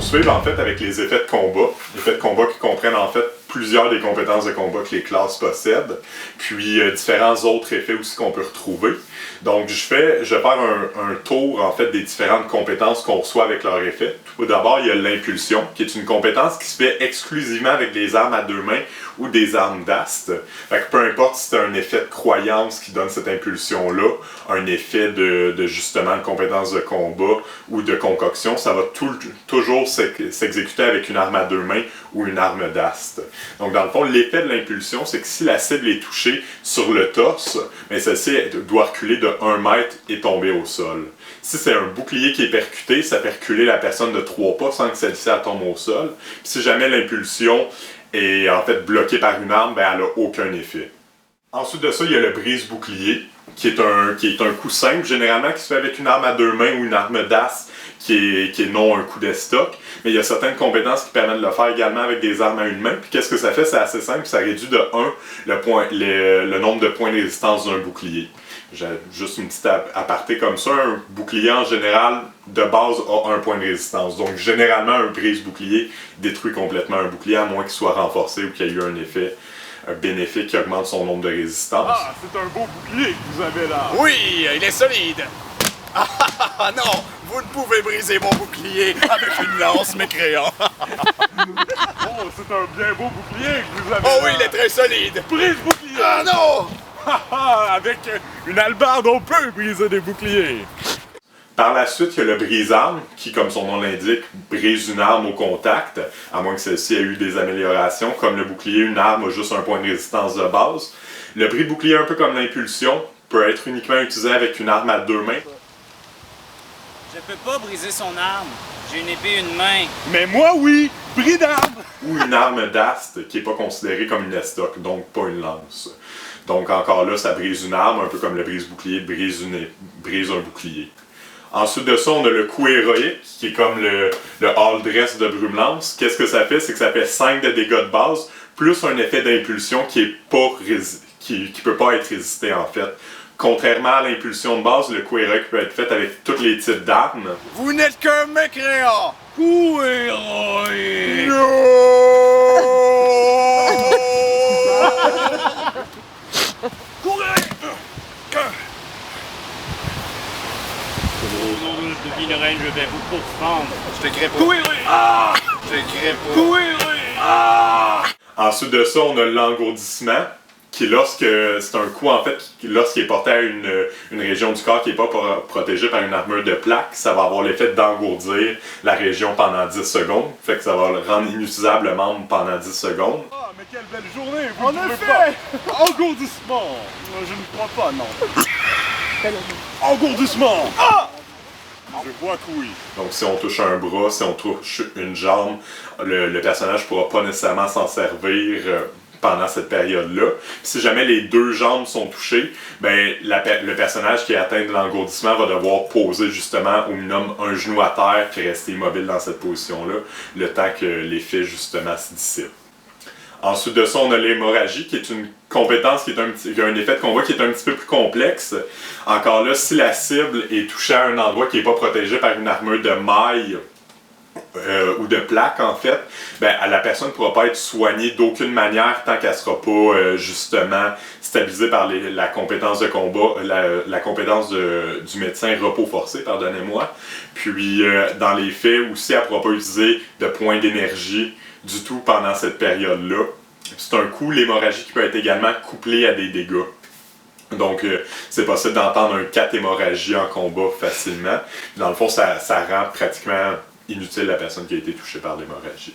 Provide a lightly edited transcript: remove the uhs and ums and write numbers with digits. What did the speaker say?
poursuivre en fait avec les effets de combat. Les effets de combat qui comprennent en fait plusieurs des compétences de combat que les classes possèdent, puis différents autres effets aussi qu'on peut retrouver. Donc je vais faire un tour en fait des différentes compétences qu'on reçoit avec leur effet. Tout d'abord, il y a l'impulsion, qui est une compétence qui se fait exclusivement avec des armes à deux mains ou des armes d'ast. Fait que peu importe si c'est un effet de croyance qui donne cette impulsion-là, un effet de justement de compétence de combat ou de concoction, ça va toujours s'exécuter avec une arme à deux mains ou une arme d'ast. Donc dans le fond, l'effet de l'impulsion, c'est que si la cible est touchée sur le torse, mais celle-ci doit reculer de 1 mètre et tomber au sol. Si c'est un bouclier qui est percuté, ça fait reculer la personne de 3 pas sans que celle-ci tombe au sol. Puis si jamais l'impulsion est en fait bloquée par une arme, ben elle n'a aucun effet. Ensuite de ça, il y a le brise-bouclier, qui est un coup simple, généralement qui se fait avec une arme à deux mains ou une arme d'as, qui est non un coup d'estoc. Mais il y a certaines compétences qui permettent de le faire également avec des armes à une main. Puis qu'est-ce que ça fait? C'est assez simple, ça réduit de 1 le nombre de points de résistance d'un bouclier. J'ai juste une petite aparté comme ça, un bouclier en général de base a 1 point de résistance. Donc généralement un brise-bouclier détruit complètement un bouclier à moins qu'il soit renforcé ou qu'il y ait eu un effet bénéfique qui augmente son nombre de résistances. Ah, c'est un beau bouclier que vous avez là! Oui, il est solide! Ah non, vous ne pouvez briser mon bouclier avec une lance mécréant. Oh, c'est un bien beau bouclier que vous avez Oh là. oui, il est très solide! Brise bouclier! Ah non! Avec une hallebarde, on peut briser des boucliers! Par la suite, il y a le brise-arme, qui, comme son nom l'indique, brise une arme au contact, à moins que celle-ci ait eu des améliorations. Comme le bouclier, une arme a juste un point de résistance de base. Le brise-bouclier, un peu comme l'impulsion, peut être uniquement utilisé avec une arme à deux mains. Je peux pas briser son arme. J'ai une épée et une main. Mais moi, oui! Bris d'arme! Ou une arme d'ast, qui n'est pas considérée comme une estoc, donc pas une lance. Donc encore là, ça brise une arme, un peu comme le brise-bouclier brise un bouclier. Ensuite de ça, on a le coup héroïque, qui est comme le all dress de Brume-Lance. Qu'est-ce que ça fait? C'est que ça fait 5 de dégâts de base, plus un effet d'impulsion qui peut pas être résisté en fait. Contrairement à l'impulsion de base, le coup héroïque peut être fait avec tous les types d'armes. Vous n'êtes qu'un mécréant! Coup héroïque! Au nom de Vinereine, je vais vous pourprendre. Je t'écris pas. Coup héroïque! Je t'écris pas. Coup héroïque! Ensuite de ça, on a l'engourdissement, qui c'est un coup en fait, lorsqu'il est porté à une région du corps qui n'est pas protégée par une armure de plaque, ça va avoir l'effet d'engourdir la région pendant 10 secondes. Fait que ça va le rendre inutilisable le membre pendant 10 secondes. Ah, mais quelle belle journée! Vous En ne trouvez effet! pas? Engourdissement! Je ne crois pas, non. Engourdissement! Ah! Je vois que oui. Donc si on touche un bras, si on touche une jambe, le personnage ne pourra pas nécessairement s'en servir pendant cette période-là. Si jamais les deux jambes sont touchées, ben, le personnage qui est atteint de l'engourdissement va devoir poser justement au minimum un genou à terre et rester immobile dans cette position-là, le temps que l'effet justement se dissipe. Ensuite de ça, on a l'hémorragie, qui est une compétence qui a un effet de combat qui est un petit peu plus complexe. Encore là, si la cible est touchée à un endroit qui n'est pas protégé par une armure de maille ou de plaque, en fait, ben, la personne ne pourra pas être soignée d'aucune manière tant qu'elle ne sera pas justement stabilisée par la compétence de combat, la compétence du médecin repos forcé, pardonnez-moi. Puis, dans les faits aussi, elle ne pourra pas utiliser de points d'énergie du tout pendant cette période-là. C'est un coup, l'hémorragie qui peut être également couplée à des dégâts. Donc, c'est possible d'entendre un 4 hémorragies en combat facilement. Dans le fond, ça rend pratiquement inutile la personne qui a été touchée par l'hémorragie.